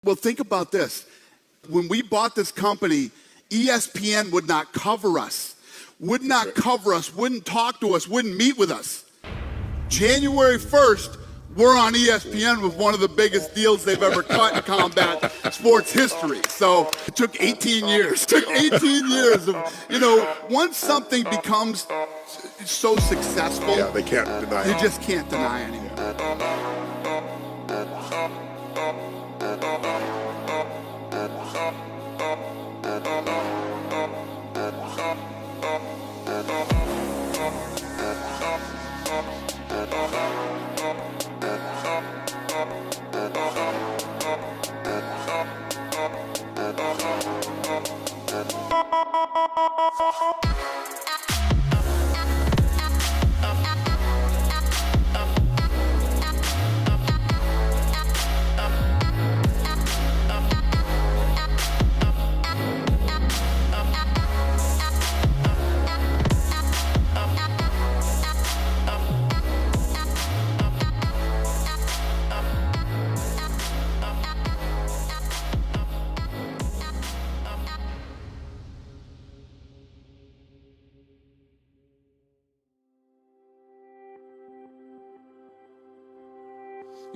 Well, think about this. When we bought this company, ESPN would not cover us, wouldn't talk to us, wouldn't meet with us. January 1st, we're on ESPN with one of the biggest deals they've ever cut in combat sports history. So it took 18 years. It took 18 years of, once something becomes so successful, yeah, they can't deny it. You just can't deny anymore.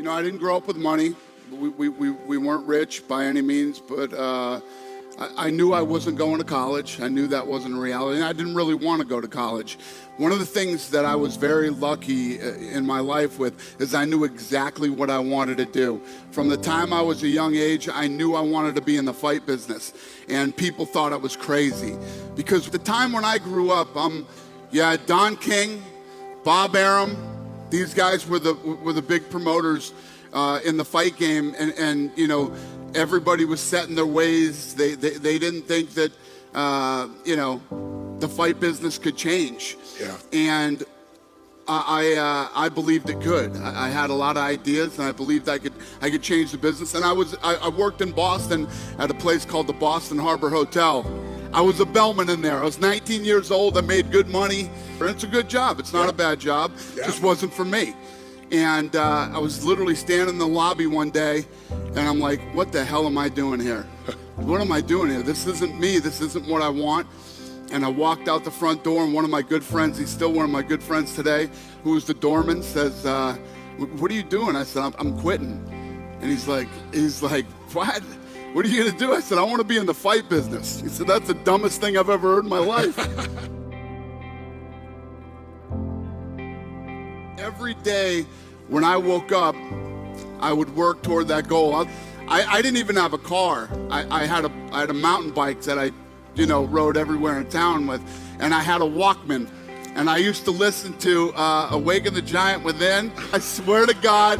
I didn't grow up with money. We weren't rich by any means, but I knew I wasn't going to college. I knew that wasn't a reality, and I didn't really want to go to college. One of the things that I was very lucky in my life with is I knew exactly what I wanted to do. From the time I was a young age, I knew I wanted to be in the fight business, and people thought I was crazy. Because at the time when I grew up, Don King, Bob Arum, these guys were the big promoters in the fight game, and everybody was set in their ways. They didn't think that the fight business could change. Yeah. And I believed it could. I had a lot of ideas, and I believed I could change the business. And I worked in Boston at a place called the Boston Harbor Hotel. I was a bellman in there. I was 19 years old. I made good money. It's a good job. It's not a bad job. It just wasn't for me. And I was literally standing in the lobby one day, and I'm like, what the hell am I doing here? What am I doing here? This isn't me. This isn't what I want. And I walked out the front door, and one of my good friends, he's still one of my good friends today, who was the doorman, says, what are you doing? I said, I'm quitting. And he's like, what? What are you gonna do? I said, I want to be in the fight business. He said, that's the dumbest thing I've ever heard in my life. Every day when I woke up, I would work toward that goal. I didn't even have a car. I had a mountain bike that I, rode everywhere in town with, and I had a Walkman. And I used to listen to Awaken the Giant Within, I swear to God,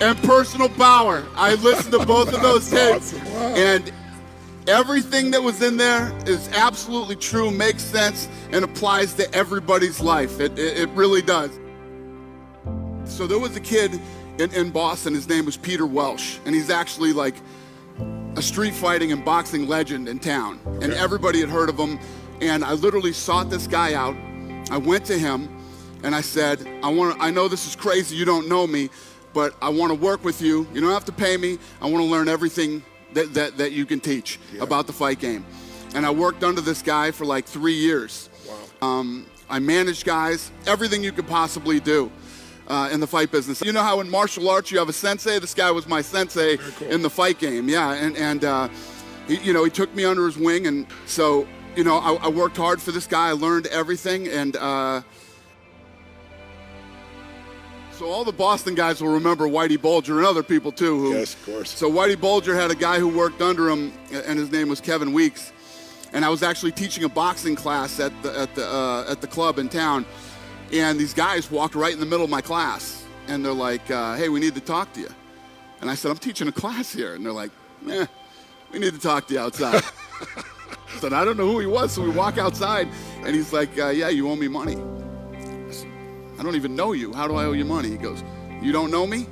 and Personal Power. I listened to both of those tapes. Awesome. Wow. And everything that was in there is absolutely true, makes sense, and applies to everybody's life. It really does. So there was a kid in Boston, his name was Peter Welsh, and he's actually like a street fighting and boxing legend in town. And everybody had heard of him. And I literally sought this guy out. I went to him and I said, I know this is crazy, you don't know me, but I want to work with you. You don't have to pay me. I want to learn everything that you can teach about the fight game. And I worked under this guy for like 3 years. Wow. I managed guys, everything you could possibly do in the fight business. You know how in martial arts you have a sensei? This guy was my sensei in the fight game. Yeah, and he took me under his wing, and so I worked hard for this guy. I learned everything, and so all the Boston guys will remember Whitey Bulger and other people too. Yes, of course. So Whitey Bulger had a guy who worked under him, and his name was Kevin Weeks. And I was actually teaching a boxing class at the club in town, and these guys walked right in the middle of my class, and they're like, "Hey, we need to talk to you." And I said, "I'm teaching a class here," and they're like, "We need to talk to you outside." I said, "I don't know who he was," so we walk outside, and he's like, "Yeah, you owe me money." I said, "I don't even know you. How do I owe you money?" He goes, "You don't know me?"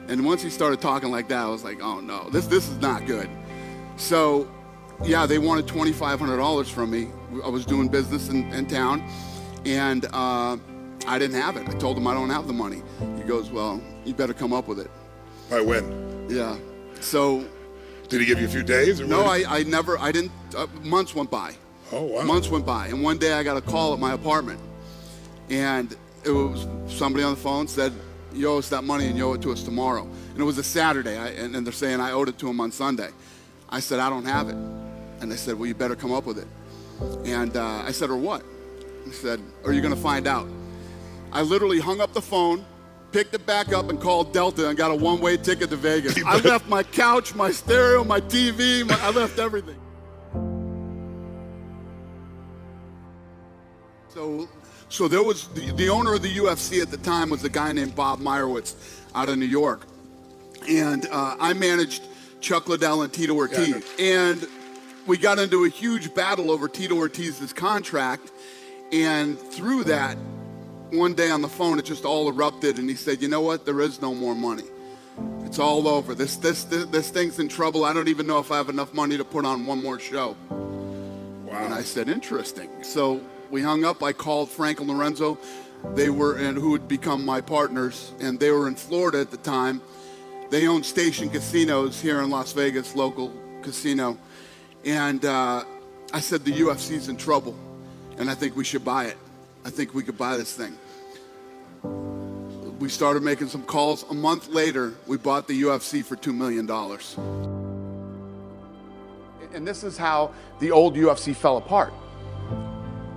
And once he started talking like that, I was like, "Oh no, this is not good." So, yeah, they wanted $2,500 from me. I was doing business in town, and I didn't have it. I told him I don't have the money. He goes, "Well, you better come up with it." By when? Yeah. So. Did he give you a few days? Or no, I didn't, months went by. Oh, wow. Months went by, and one day I got a call at my apartment, and it was somebody on the phone said, you owe us that money and you owe it to us tomorrow. And it was a Saturday, and they're saying I owed it to him on Sunday. I said, I don't have it. And they said, well, you better come up with it. And I said, or what? He said, or you're gonna find out. I literally hung up the phone, picked it back up and called Delta and got a one-way ticket to Vegas. I left my couch, my stereo, my TV, I left everything. So there was, the owner of the UFC at the time was a guy named Bob Meyerowitz out of New York. And I managed Chuck Liddell and Tito Ortiz. Yeah. And we got into a huge battle over Tito Ortiz's contract. And through that, one day on the phone, it just all erupted, and he said, you know what, there is no more money. It's all over. This thing's in trouble. I don't even know if I have enough money to put on one more show. Wow. And I said, interesting. So we hung up. I called Frank and Lorenzo. They were, and who would become my partners, and they were in Florida at the time. They owned Station Casinos here in Las Vegas, local casino. And I said, the UFC's in trouble, and I think we should buy it. I think we could buy this thing. We started making some calls. A month later, we bought the UFC for $2 million. And this is how the old UFC fell apart.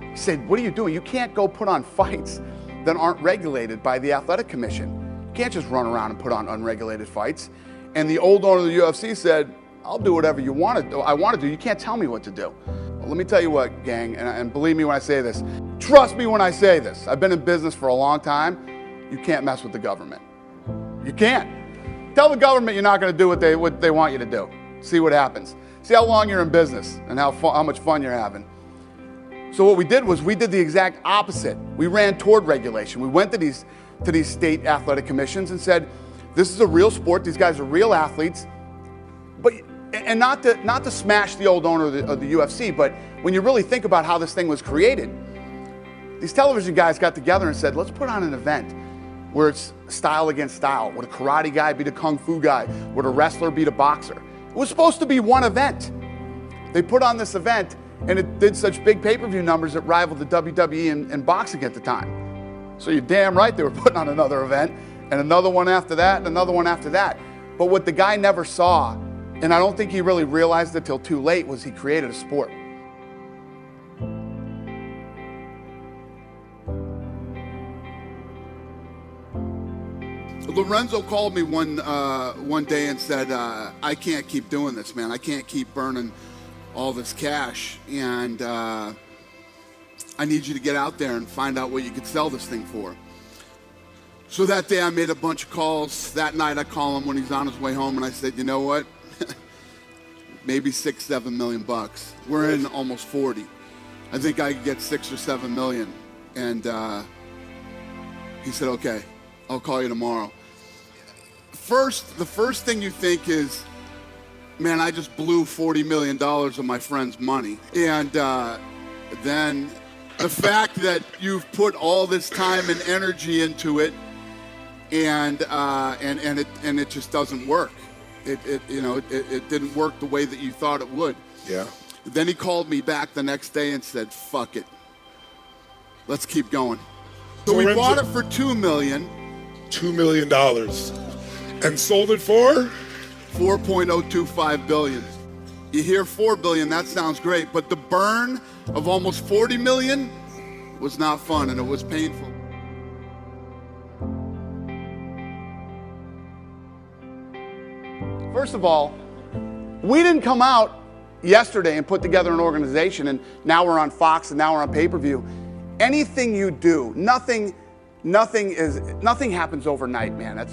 He said, what are you doing? You can't go put on fights that aren't regulated by the Athletic Commission. You can't just run around and put on unregulated fights. And the old owner of the UFC said, I'll do whatever you want to do. I want to do. You can't tell me what to do. Well, let me tell you what, gang, and believe me when I say this. Trust me when I say this. I've been in business for a long time. You can't mess with the government. You can't. Tell the government you're not going to do what they want you to do. See what happens. See how long you're in business and how much fun you're having. So what we did was we did the exact opposite. We ran toward regulation. We went to these state athletic commissions and said, this is a real sport. These guys are real athletes. And not to smash the old owner of the UFC, but when you really think about how this thing was created, these television guys got together and said, let's put on an event where it's style against style. Would a karate guy beat a kung fu guy? Would a wrestler beat a boxer? It was supposed to be one event. They put on this event, and it did such big pay-per-view numbers that rivaled the WWE in boxing at the time. So you're damn right they were putting on another event, and another one after that, and another one after that. But what the guy never saw, and I don't think he really realized it till too late, was he created a sport. Lorenzo called me one day and said, I can't keep doing this, man. I can't keep burning all this cash, and I need you to get out there and find out what you could sell this thing for. So that day I made a bunch of calls. That night I call him when he's on his way home, and I said, you know what? Maybe $6-7 million bucks. We're in almost 40. I think I could get 6 or 7 million. And he said, okay, I'll call you tomorrow. The first thing you think is, man, I just blew $40 million of my friend's money. And then the fact that you've put all this time and energy into it, and it just doesn't work. It didn't work the way that you thought it would. Yeah. Then he called me back the next day and said, fuck it. Let's keep going. So we bought it for $2 million. $2 million. And sold it for? $4.025 billion. You hear $4 billion, that sounds great, but the burn of almost $40 million was not fun, and it was painful. First of all, we didn't come out yesterday and put together an organization, and now we're on Fox and now we're on pay-per-view. Anything you do, nothing happens overnight, man.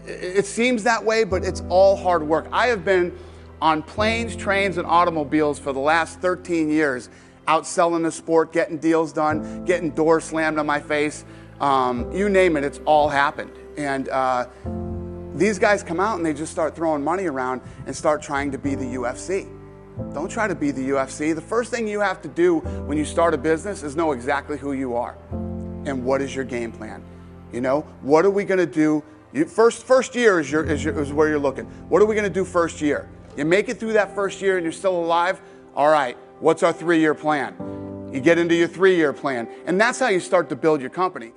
It seems that way, but it's all hard work. I have been on planes, trains, and automobiles for the last 13 years, out selling the sport, getting deals done, getting doors slammed on my face. You name it, it's all happened. And these guys come out and they just start throwing money around and start trying to be the UFC. Don't try to be the UFC. The first thing you have to do when you start a business is know exactly who you are and what is your game plan. You know, what are we going to do First year is where you're looking. What are we gonna do first year? You make it through that first year and you're still alive, all right, what's our 3-year plan? You get into your 3-year plan, and that's how you start to build your company.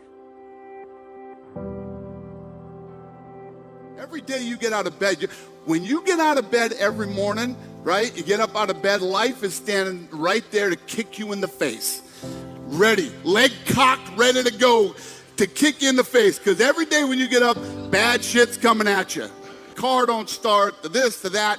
Every day you get out of bed, when you get out of bed every morning, right, you get up out of bed, life is standing right there to kick you in the face. Ready, leg cocked, ready to go to kick you in the face. Because every day when you get up, bad shit's coming at you. Car don't start, to this, to that.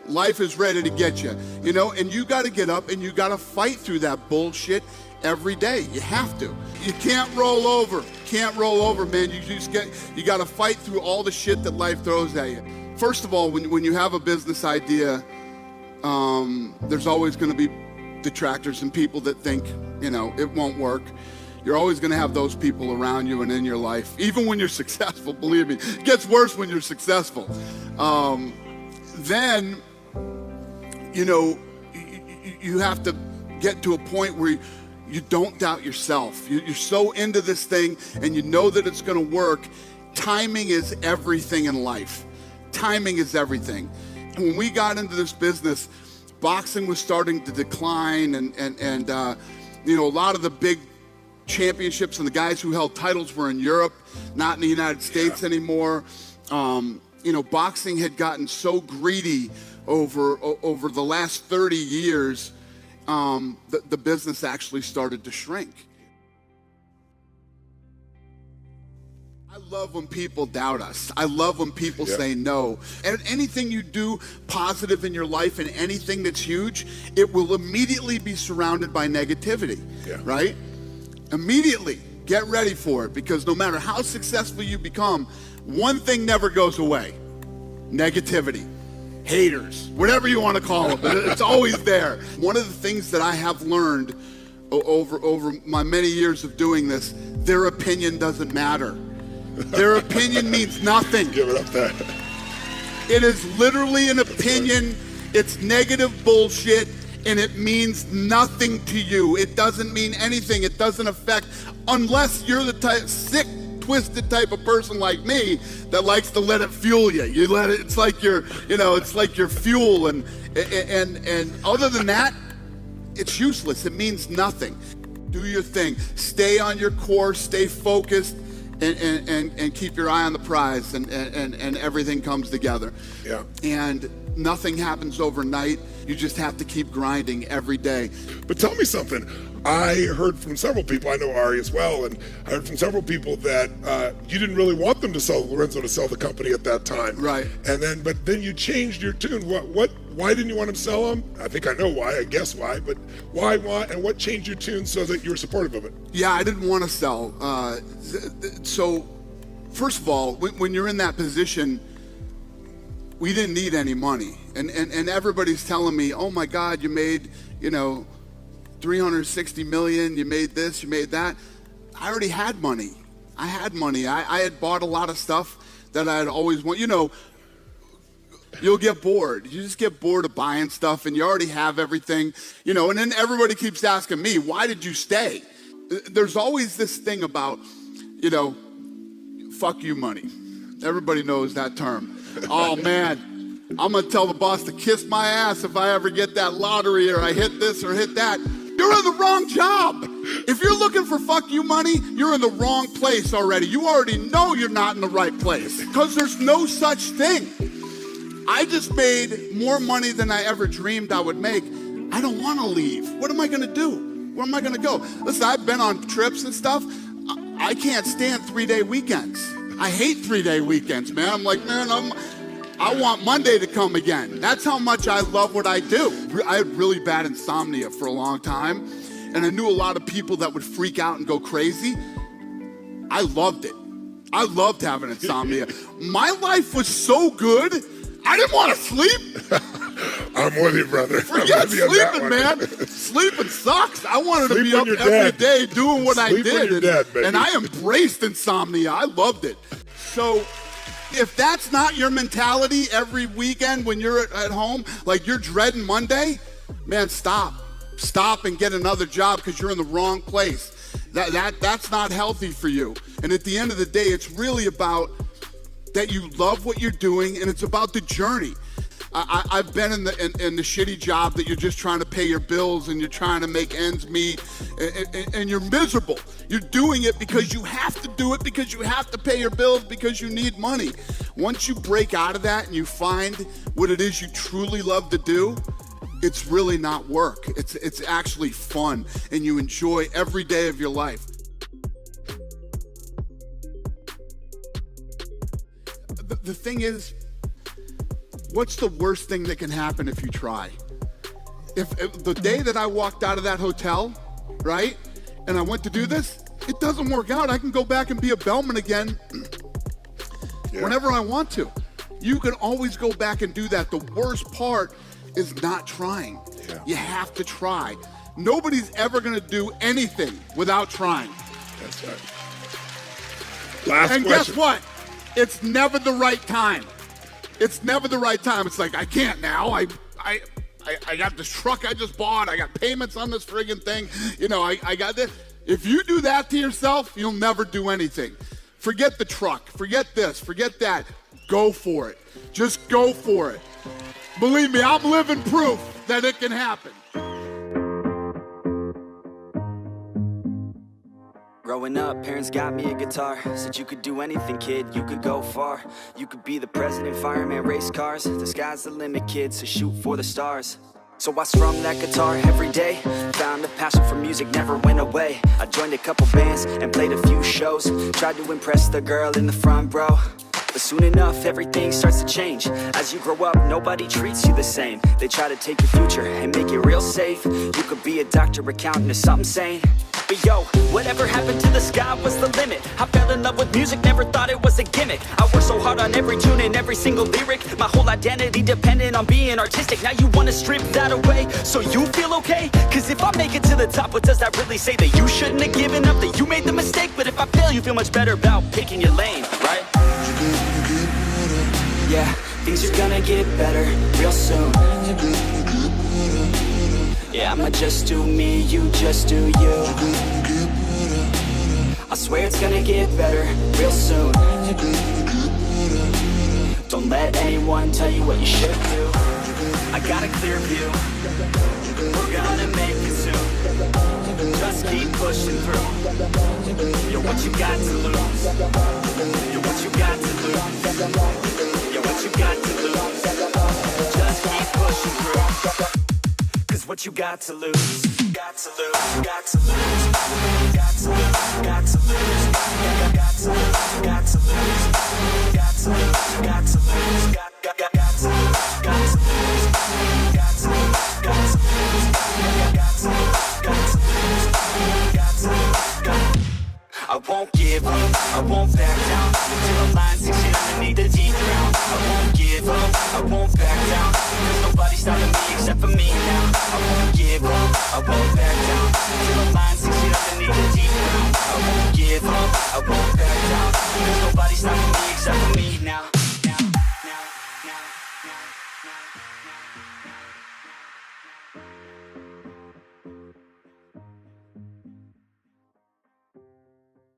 Life is ready to get you, you know, and you got to get up and you got to fight through that bullshit every day. You have to. You can't roll over. Can't roll over, man. You got to fight through all the shit that life throws at you. First of all, when you have a business idea, there's always going to be detractors and people that think, you know, it won't work. You're always going to have those people around you and in your life, even when you're successful. Believe me, it gets worse when you're successful. Then, you know, you have to get to a point where you don't doubt yourself. You're so into this thing and you know that it's going to work. Timing is everything in life. Timing is everything. And when we got into this business, boxing was starting to decline, and you know, a lot of the big championships and the guys who held titles were in Europe, not in the United States anymore. You know, boxing had gotten so greedy over the last 30 years, the business actually started to shrink. I love when people doubt us. I love when people say no. And anything you do positive in your life and anything that's huge, it will immediately be surrounded by negativity, right? Immediately. Get ready for it, because no matter how successful you become, one thing never goes away: negativity, haters, whatever you want to call them, but it's always there. One of the things that I have learned over my many years of doing this, their opinion doesn't matter. Their opinion means nothing. Give it up there. It is literally an opinion. It's negative bullshit, and it means nothing to you. It doesn't mean anything. It doesn't affect, unless you're the sick, twisted type of person like me that likes to let it fuel you. You let it. It's like your, you know, it's like your fuel, and other than that, it's useless. It means nothing. Do your thing. Stay on your course. Stay focused. And keep your eye on the prize, and everything comes together. Yeah. And nothing happens overnight. You just have to keep grinding every day. But tell me something. I heard from several people, I know Ari as well, and I heard from several people that you didn't really want them to sell, Lorenzo to sell the company at that time. Right. And but then you changed your tune. Why didn't you want them to sell them? I think I know why, I guess why, but why, and what changed your tune so that you were supportive of it? Yeah, I didn't want to sell. So, first of all, when you're in that position, we didn't need any money. And everybody's telling me, oh my God, you made, you know, 360 million, you made this, you made that. I already had money. I had money. I had bought a lot of stuff that I had always wanted. You know, you'll get bored. You just get bored of buying stuff, and you already have everything, you know, and then everybody keeps asking me, why did you stay? There's always this thing about, you know, fuck you money. Everybody knows that term. Oh man, I'm gonna tell the boss to kiss my ass if I ever get that lottery, or I hit this or hit that. You're in the wrong job. If you're looking for fuck you money, you're in the wrong place already. You already know you're not in the right place, because there's no such thing. I just made more money than I ever dreamed I would make. I don't want to leave. What am I going to do? Where am I going to go? Listen, I've been on trips and stuff. I can't stand 3-day weekends. I hate 3-day weekends, man. I'm like, man, I want Monday to come again. That's how much I love what I do. I had really bad insomnia for a long time, and I knew a lot of people that would freak out and go crazy. I loved it. I loved having insomnia. My life was so good, I didn't want to sleep. I'm with you, brother. Forget sleeping, man. Sleeping sucks. I wanted to be up every day doing what I did. And I embraced insomnia. I loved it. So if that's not your mentality every weekend when you're at home, like you're dreading Monday, man, stop. Stop and get another job, because you're in the wrong place. That's not healthy for you. And at the end of the day, it's really about that you love what you're doing, and it's about the journey. I've been in the shitty job that you're just trying to pay your bills and you're trying to make ends meet, and you're miserable. You're doing it because you have to do it, because you have to pay your bills, because you need money. Once you break out of that and you find what it is you truly love to do, it's really not work. It's actually fun, and you enjoy every day of your life. The thing is, what's the worst thing that can happen if you try? If the day that I walked out of that hotel, right, and I went to do this, it doesn't work out, I can go back and be a bellman again whenever I want to. You can always go back and do that. The worst part is not trying. Yeah. You have to try. Nobody's ever going to do anything without trying. That's right. Last and question. Guess what? It's never the right time. It's never the right time. It's like, I can't now. I got this truck I just bought. I got payments on this friggin' thing. You know, I got this. If you do that to yourself, you'll never do anything. Forget the truck. Forget this. Forget that. Go for it. Just go for it. Believe me, I'm living proof that it can happen. Growing up, parents got me a guitar. Said you could do anything, kid, you could go far. You could be the president, fireman, race cars. The sky's the limit, kid, so shoot for the stars. So I strummed that guitar every day. Found a passion for music, never went away. I joined a couple bands and played a few shows. Tried to impress the girl in the front row. But soon enough, everything starts to change. As you grow up, nobody treats you the same. They try to take your future and make it real safe. You could be a doctor, accountant, or something sane. But yo, whatever happened to the sky was the limit. I fell in love with music, never thought it was a gimmick. I worked so hard on every tune and every single lyric. My whole identity depended on being artistic. Now you wanna strip that away, so you feel okay? Cause if I make it to the top, what does that really say? That you shouldn't have given up, that you made the mistake? But if I fail, you feel much better about picking your lane, right? Yeah, things are gonna get better real soon. Yeah, I'ma just do me, you just do you. I swear it's gonna get better real soon. Don't let anyone tell you what you should do. I got a clear view. We're gonna make it soon. Just keep pushing through. You're what you got to lose. You're what you got to lose. You're what you got to lose. Just keep pushing through. Cause what you got to lose. Got to lose. Got to lose. Got to lose. Got to lose. Got to lose. Got to lose. Got to lose. Got to lose. Got to lose. Got to lose. Got to lose. Got to lose. Got to lose. Got to lose. Got to lose. I won't give up, I won't back down till the line 6 feet underneath the deep ground. I won't give up, I won't back down. There's nobody stopping me except for me now. I won't give up, I won't